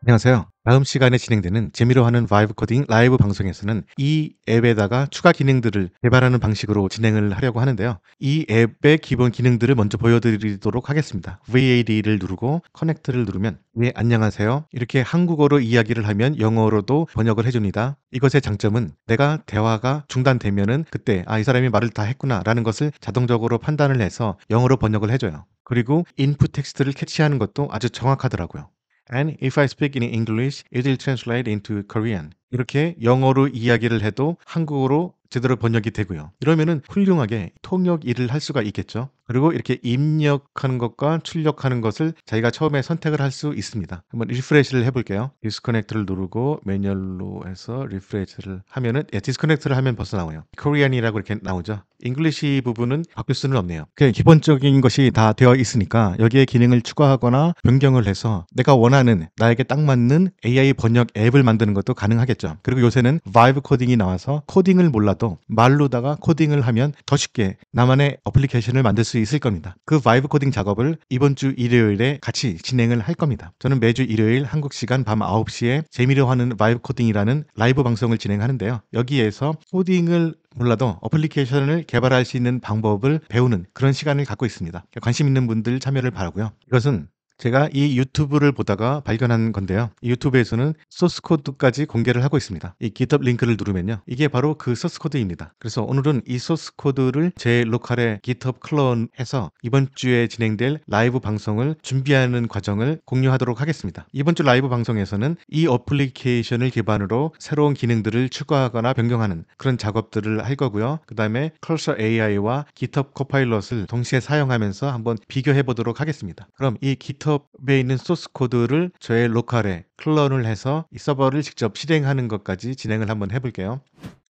안녕하세요. 다음 시간에 진행되는 재미로 하는 바이브 코딩 라이브 방송에서는 이 앱에다가 추가 기능들을 개발하는 방식으로 진행을 하려고 하는데요. 이 앱의 기본 기능들을 먼저 보여드리도록 하겠습니다. VAD를 누르고 커넥트를 누르면 네, 안녕하세요. 이렇게 한국어로 이야기를 하면 영어로도 번역을 해줍니다. 이것의 장점은 내가 대화가 중단되면은 그때 이 사람이 말을 다 했구나 라는 것을 자동적으로 판단을 해서 영어로 번역을 해줘요. 그리고 인풋 텍스트를 캐치하는 것도 아주 정확하더라고요. And if I speak in English, it will translate into Korean. 이렇게 영어로 이야기를 해도 한국어로 제대로 번역이 되고요. 이러면은 훌륭하게 통역 일을 할 수가 있겠죠. 그리고 이렇게 입력하는 것과 출력하는 것을 자기가 처음에 선택을 할 수 있습니다. 한번 리프레시를 해볼게요. 디스커넥트를 누르고 매뉴얼로 해서 리프레시를 하면은 디스커넥트를 하면 벌써 나와요. 코리안이라고 이렇게 나오죠. 잉글리시 부분은 바꿀 수는 없네요. 그냥 기본적인 것이 다 되어 있으니까 여기에 기능을 추가하거나 변경을 해서 내가 원하는 나에게 딱 맞는 AI 번역 앱을 만드는 것도 가능하겠죠. 그리고 요새는 바이브 코딩이 나와서 코딩을 몰라도 말로다가 코딩을 하면 더 쉽게 나만의 어플리케이션을 만들 수 있을 겁니다. 그 바이브 코딩 작업을 이번 주 일요일에 같이 진행을 할 겁니다. 저는 매주 일요일 한국 시간 밤 9시에 재미로 하는 바이브 코딩이라는 라이브 방송을 진행하는데요. 여기에서 코딩을 몰라도 어플리케이션을 개발할 수 있는 방법을 배우는 그런 시간을 갖고 있습니다. 관심 있는 분들 참여를 바라고요. 이것은 제가 이 유튜브를 보다가 발견한 건데요. 이 유튜브에서는 소스 코드까지 공개를 하고 있습니다. 이 GitHub 링크를 누르면요. 이게 바로 그 소스 코드입니다. 그래서 오늘은 이 소스 코드를 제 로컬에 GitHub 클론해서 이번 주에 진행될 라이브 방송을 준비하는 과정을 공유하도록 하겠습니다. 이번 주 라이브 방송에서는 이 어플리케이션을 기반으로 새로운 기능들을 추가하거나 변경하는 그런 작업들을 할 거고요. 그 다음에 컬서 AI와 GitHub 코파일럿을 동시에 사용하면서 한번 비교해 보도록 하겠습니다. 그럼 이 GitHub에 있는 소스 코드를 저의 로컬에 클론을 해서 이 서버를 직접 실행하는 것까지 진행을 한번 해볼게요.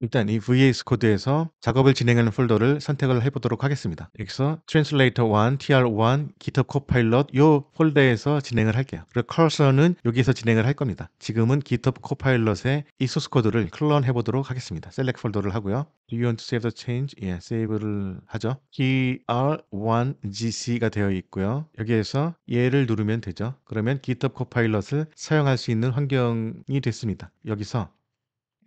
일단 이 VS 코드에서 작업을 진행하는 폴더를 선택을 해보도록 하겠습니다. 여기서 Translator1, TR1, GitHub Copilot 요 폴더에서 진행을 할게요. 그리고 컬서는 여기서 진행을 할 겁니다. 지금은 GitHub Copilot의 이 소스 코드를 클론 해보도록 하겠습니다. 셀렉트 폴더를 하고요. Do you want to save the change? 예, 세이브를 하죠. TR1GC가 되어 있고요. 여기에서 얘를 누르면 되죠. 그러면 GitHub Copilot을 사용할 수 있는 환경이 됐습니다. 여기서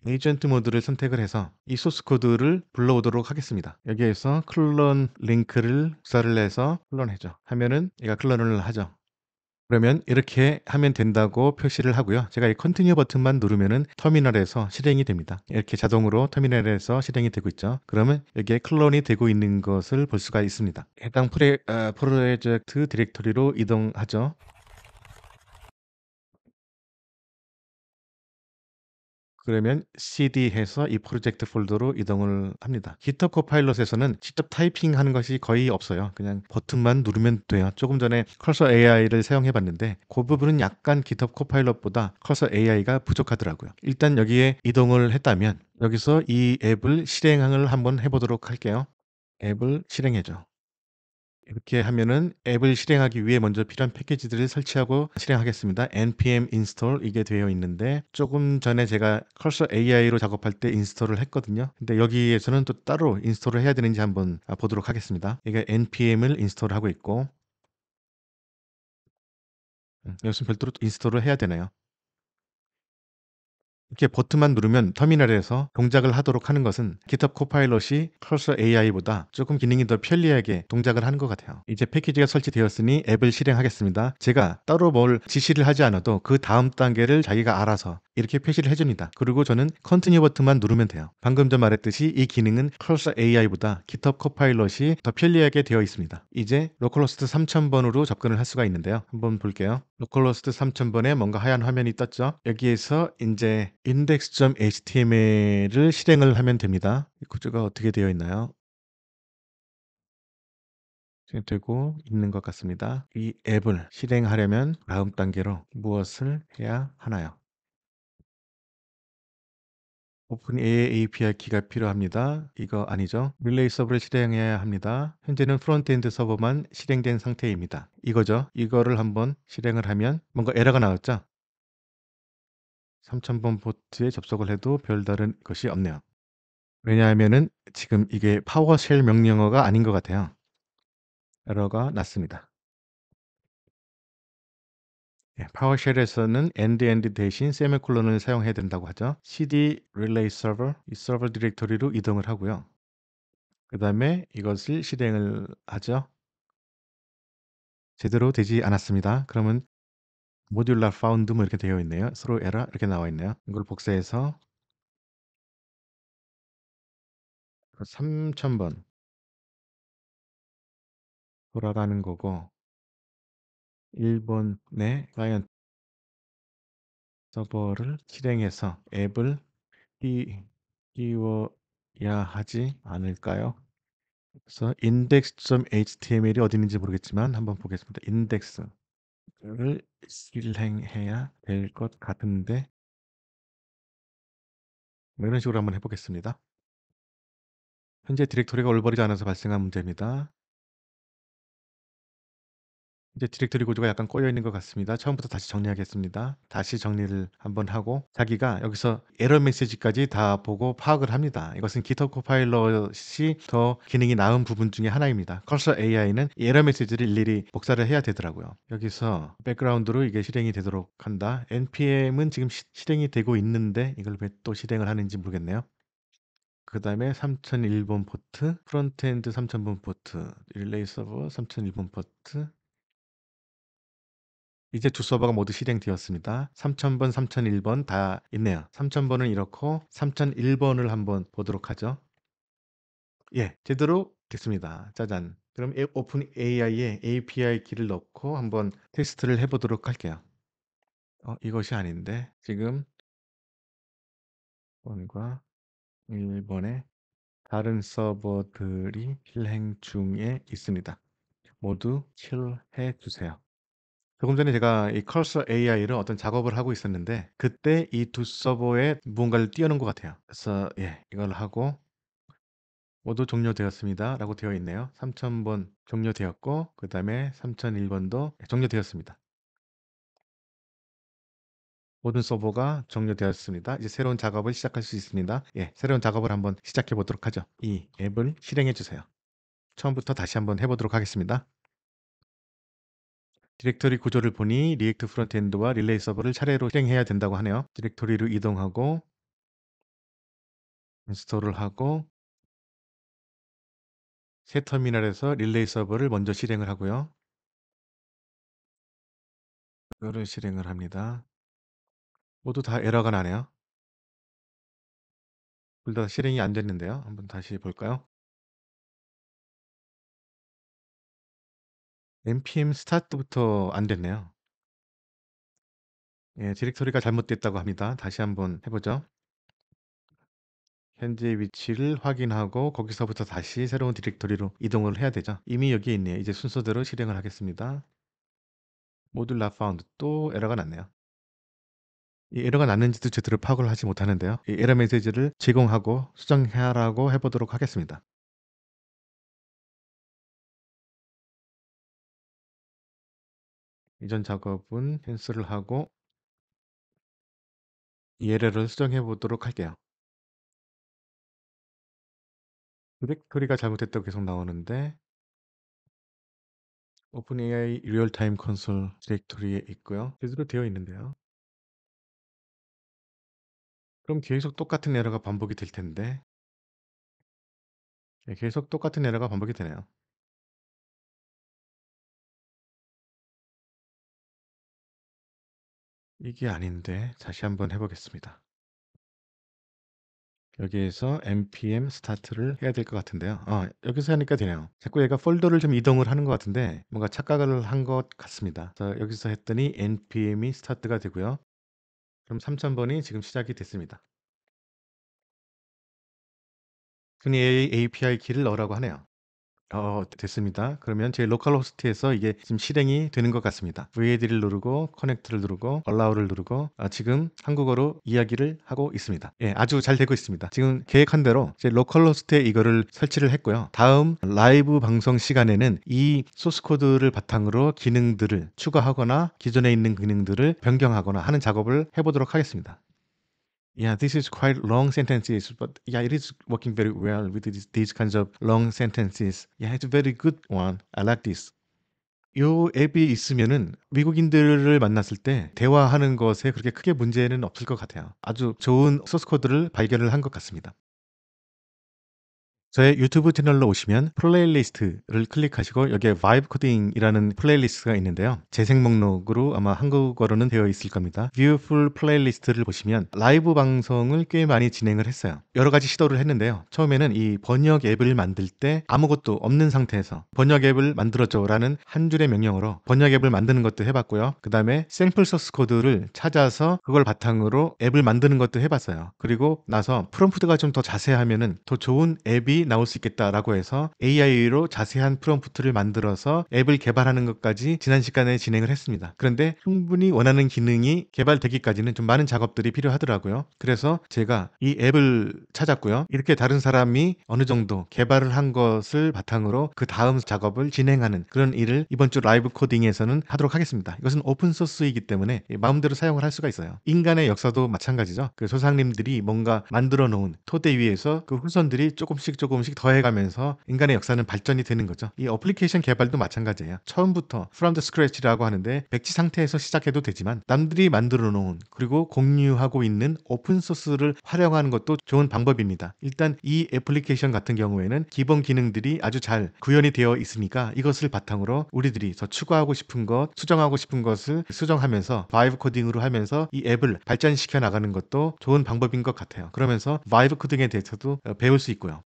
에이전트 모드를 선택을 해서 이 소스 코드를 불러오도록 하겠습니다. 여기에서 클론 링크를 복사를 해서 클론해줘 하면은 얘가 클론을 하죠. 그러면 이렇게 하면 된다고 표시를 하고요. 제가 이 컨티뉴 버튼만 누르면은 터미널에서 실행이 됩니다. 이렇게 자동으로 터미널에서 실행이 되고 있죠. 그러면 여기에 클론이 되고 있는 것을 볼 수가 있습니다. 해당 프로젝트 디렉토리로 이동하죠. 그러면 cd 해서 이 프로젝트 폴더로 이동을 합니다. GitHub 코파일럿에서는 직접 타이핑하는 것이 거의 없어요. 그냥 버튼만 누르면 돼요. 조금 전에 컬서 AI를 사용해 봤는데 그 부분은 약간 GitHub 코파일럿보다 컬서 AI가 부족하더라고요. 일단 여기에 이동을 했다면 여기서 이 앱을 실행을 한번 해보도록 할게요. 앱을 실행해줘. 이렇게 하면은 앱을 실행하기 위해 먼저 필요한 패키지들을 설치하고 실행하겠습니다. npm install 이게 되어 있는데 조금 전에 제가 컬서 AI로 작업할 때 인스톨을 했거든요. 근데 여기에서는 또 따로 인스톨을 해야 되는지 한번 보도록 하겠습니다. 이게 npm을 인스톨하고 있고 여기서 별도로 또 인스톨을 해야 되나요? 이렇게 버튼만 누르면 터미널에서 동작을 하도록 하는 것은 GitHub Copilot이 컬서 AI보다 조금 기능이 더 편리하게 동작을 하는 것 같아요. 이제 패키지가 설치되었으니 앱을 실행하겠습니다. 제가 따로 뭘 지시를 하지 않아도 그 다음 단계를 자기가 알아서 이렇게 표시를 해줍니다. 그리고 저는 컨티뉴 버튼만 누르면 돼요. 방금 전 말했듯이 이 기능은 컬서 AI보다 GitHub Copilot이 더 편리하게 되어 있습니다. 이제 로컬호스트 3000번으로 접근을 할 수가 있는데요. 한번 볼게요. 로컬호스트 3000번에 뭔가 하얀 화면이 떴죠. 여기에서 이제 index.html을 실행을 하면 됩니다. 이 구조가 어떻게 되어 있나요? 되고 있는 것 같습니다. 이 앱을 실행하려면 다음 단계로 무엇을 해야 하나요? 오픈 API 키가 필요합니다. 이거 아니죠? 릴레이 서버를 실행해야 합니다. 현재는 프론트엔드 서버만 실행된 상태입니다. 이거죠? 이거를 한번 실행을 하면 뭔가 에러가 나왔죠? 3000번 포트에 접속을 해도 별다른 것이 없네요. 왜냐하면은 지금 이게 파워쉘 명령어가 아닌 것 같아요. 에러가 났습니다. 예, 파워쉘에서는 end 대신 세미콜론을 사용해야 된다고 하죠. cd relay server 이 서버 디렉토리로 이동을 하고요. 그 다음에 이것을 실행을 하죠. 제대로 되지 않았습니다. 그러면 modular found 뭐 이렇게 되어 있네요. throw error 이렇게 나와 있네요. 이걸 복사해서 3000번 돌아가는 거고 1번의 클라이언트 서버를 실행해서 앱을 띄워야 하지 않을까요? 그래서 index.html이 어디 있는지 모르겠지만 한번 보겠습니다. index를 실행해야 될 것 같은데 뭐 이런 식으로 한번 해보겠습니다. 현재 디렉토리가 올바르지 않아서 발생한 문제입니다. 이제 디렉토리 구조가 약간 꼬여 있는 것 같습니다. 처음부터 다시 정리하겠습니다. 다시 정리를 한번 하고 자기가 여기서 에러 메시지까지 다 보고 파악을 합니다. 이것은 GitHub 코파일럿이 더 기능이 나은 부분 중에 하나입니다. 컬서 AI는 이 에러 메시지를 일일이 복사를 해야 되더라고요. 여기서 백그라운드로 이게 실행이 되도록 한다. npm은 지금 실행이 되고 있는데 이걸 왜 또 실행을 하는지 모르겠네요. 그 다음에 3001번 포트, 프론트엔드 3000번 포트, 릴레이 서버 3001번 포트, 이제 두 서버가 모두 실행되었습니다. 3000번, 3001번 다 있네요. 3000번은 이렇고 3001번을 한번 보도록 하죠. 예, 제대로 됐습니다. 짜잔. 그럼 오픈 AI에 API 키를 넣고 한번 테스트를 해보도록 할게요. 이것이 아닌데 지금 1번과 1번의 다른 서버들이 실행 중에 있습니다. 모두 킬해 주세요. 조금 전에 제가 이 컬서 AI로 어떤 작업을 하고 있었는데 그때 이 두 서버에 무언가를 띄워놓은 것 같아요. 그래서 예, 이걸 하고 모두 종료되었습니다라고 되어 있네요. 3000번 종료되었고 그 다음에 3001번도 종료되었습니다. 모든 서버가 종료되었습니다. 이제 새로운 작업을 시작할 수 있습니다. 예, 새로운 작업을 한번 시작해 보도록 하죠. 이 앱을 실행해 주세요. 처음부터 다시 한번 해보도록 하겠습니다. 디렉토리 구조를 보니 리액트 프론트엔드와 릴레이 서버를 차례로 실행해야 된다고 하네요. 디렉토리로 이동하고 인스톨을 하고 새 터미널에서 릴레이 서버를 먼저 실행을 하고요. 이거를 실행을 합니다. 모두 다 에러가 나네요. 둘 다 실행이 안 됐는데요. 한번 다시 볼까요? npm 스타트부터 안 됐네요. 예, 디렉토리가 잘못됐다고 합니다. 다시 한번 해보죠. 현재 위치를 확인하고 거기서부터 다시 새로운 디렉토리로 이동을 해야 되죠. 이미 여기에 있네요. 이제 순서대로 실행을 하겠습니다. 모듈 not found 또 에러가 났네요. 이 에러가 났는지도 제대로 파악을 하지 못하는데요. 이 에러 메시지를 제공하고 수정하라고 해보도록 하겠습니다. 이전 작업은 캔슬을 하고 이 에러를 수정해 보도록 할게요. 디렉토리가 잘못됐다고 계속 나오는데 오픈AI 리얼타임 콘솔 디렉토리에 있고요. 제대로 되어 있는데요. 그럼 계속 똑같은 에러가 반복이 될 텐데 예, 계속 똑같은 에러가 반복이 되네요. 이게 아닌데 다시 한번 해보겠습니다. 여기에서 npm start를 해야 될 것 같은데요. 여기서 하니까 되네요. 자꾸 얘가 폴더를 좀 이동을 하는 것 같은데 뭔가 착각을 한 것 같습니다. 그래서 여기서 했더니 npm이 스타트가 되고요. 그럼 3000번이 지금 시작이 됐습니다. 흔히 API 키를 넣으라고 하네요. 됐습니다. 그러면 제 로컬 호스트에서 이게 지금 실행이 되는 것 같습니다. VAD를 누르고 커넥트를 누르고 allow를 누르고 지금 한국어로 이야기를 하고 있습니다. 예, 아주 잘 되고 있습니다. 지금 계획한 대로 제 로컬 호스트에 이거를 설치를 했고요. 다음 라이브 방송 시간에는 이 소스 코드를 바탕으로 기능들을 추가하거나 기존에 있는 기능들을 변경하거나 하는 작업을 해보도록 하겠습니다. Yeah, this is quite long sentences, but yeah, it is working very well with these kinds of long sentences. Yeah, it's a very good one. I like this. 요 앱이 있으면은 미국인들을 만났을 때 대화하는 것에 그렇게 크게 문제는 없을 것 같아요. 아주 좋은 소스 코드를 발견을 한 것 같습니다. 저의 유튜브 채널로 오시면 플레이리스트를 클릭하시고 여기에 바이브 코딩이라는 플레이리스트가 있는데요. 재생 목록으로 아마 한국어로는 되어 있을 겁니다. 뷰풀 플레이리스트를 보시면 라이브 방송을 꽤 많이 진행을 했어요. 여러 가지 시도를 했는데요. 처음에는 이 번역 앱을 만들 때 아무것도 없는 상태에서 번역 앱을 만들어줘라는 한 줄의 명령어로 번역 앱을 만드는 것도 해봤고요. 그 다음에 샘플 소스 코드를 찾아서 그걸 바탕으로 앱을 만드는 것도 해봤어요. 그리고 나서 프롬프트가 좀 더 자세하면은 더 좋은 앱이 나올 수 있겠다라고 해서 AI로 자세한 프롬프트를 만들어서 앱을 개발하는 것까지 지난 시간에 진행을 했습니다. 그런데 충분히 원하는 기능이 개발되기까지는 좀 많은 작업들이 필요하더라고요. 그래서 제가 이 앱을 찾았고요. 이렇게 다른 사람이 어느 정도 개발을 한 것을 바탕으로 그 다음 작업을 진행하는 그런 일을 이번 주 라이브 코딩에서는 하도록 하겠습니다. 이것은 오픈 소스이기 때문에 마음대로 사용을 할 수가 있어요. 인간의 역사도 마찬가지죠. 그 조상님들이 뭔가 만들어 놓은 토대 위에서 그 후손들이 조금씩 더해가면서 인간의 역사는 발전이 되는 거죠. 이 어플리케이션 개발도 마찬가지예요. 처음부터 from the scratch라고 하는데 백지 상태에서 시작해도 되지만 남들이 만들어 놓은 그리고 공유하고 있는 오픈 소스를 활용하는 것도 좋은 방법입니다. 일단 이 애플리케이션 같은 경우에는 기본 기능들이 아주 잘 구현이 되어 있으니까 이것을 바탕으로 우리들이 더 추가하고 싶은 것, 수정하고 싶은 것을 수정하면서 바이브 코딩으로 하면서 이 앱을 발전시켜 나가는 것도 좋은 방법인 것 같아요. 그러면서 바이브 코딩에 대해서도 배울 수 있고요.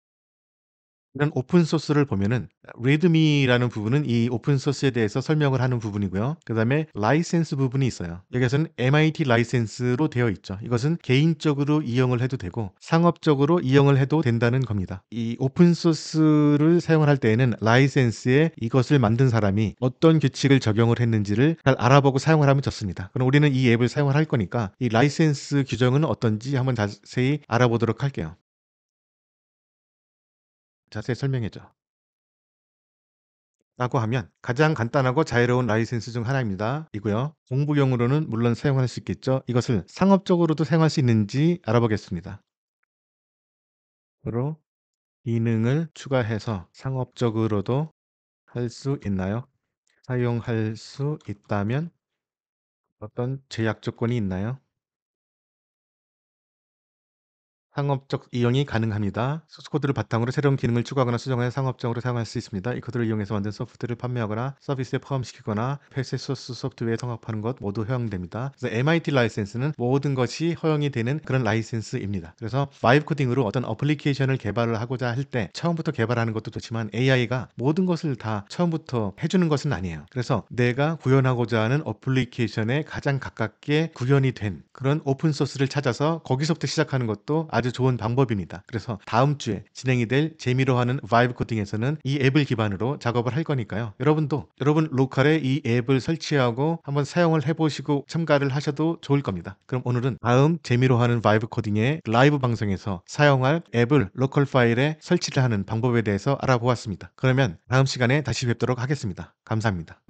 이런 오픈 소스를 보면은 리드미라는 부분은 이 오픈 소스에 대해서 설명을 하는 부분이고요. 그다음에 라이센스 부분이 있어요. 여기서는 MIT 라이센스로 되어 있죠. 이것은 개인적으로 이용을 해도 되고 상업적으로 이용을 해도 된다는 겁니다. 이 오픈 소스를 사용을 할 때에는 라이센스에 이것을 만든 사람이 어떤 규칙을 적용을 했는지를 잘 알아보고 사용을 하면 좋습니다. 그럼 우리는 이 앱을 사용을 할 거니까 이 라이센스 규정은 어떤지 한번 자세히 알아보도록 할게요. 자세히 설명해 줘. 라고 하면 가장 간단하고 자유로운 라이센스 중 하나입니다. 이고요. 공부용으로는 물론 사용할 수 있겠죠. 이것을 상업적으로도 사용할 수 있는지 알아보겠습니다. 으로 기능을 추가해서 상업적으로도 할 수 있나요? 사용할 수 있다면 어떤 제약 조건이 있나요? 상업적 이용이 가능합니다. 소스 코드를 바탕으로 새로운 기능을 추가하거나 수정하여 상업적으로 사용할 수 있습니다. 이 코드를 이용해서 만든 소프트웨어를 판매하거나 서비스에 포함시키거나 폐쇄 소스 소프트웨어에 통합하는 것 모두 허용됩니다. 그래서 MIT 라이센스는 모든 것이 허용이 되는 그런 라이센스입니다. 그래서 바이브 코딩으로 어떤 어플리케이션을 개발을 하고자 할 때 처음부터 개발하는 것도 좋지만 AI가 모든 것을 다 처음부터 해주는 것은 아니에요. 그래서 내가 구현하고자 하는 어플리케이션에 가장 가깝게 구현이 된 그런 오픈 소스를 찾아서 거기서부터 시작하는 것도 아주 좋은 방법입니다. 그래서 다음 주에 진행이 될 재미로 하는 바이브 코딩에서는 이 앱을 기반으로 작업을 할 거니까요. 여러분도 여러분 로컬에 이 앱을 설치하고 한번 사용을 해보시고 첨가를 하셔도 좋을 겁니다. 그럼 오늘은 다음 재미로 하는 바이브 코딩의 라이브 방송에서 사용할 앱을 로컬 파일에 설치를 하는 방법에 대해서 알아보았습니다. 그러면 다음 시간에 다시 뵙도록 하겠습니다. 감사합니다.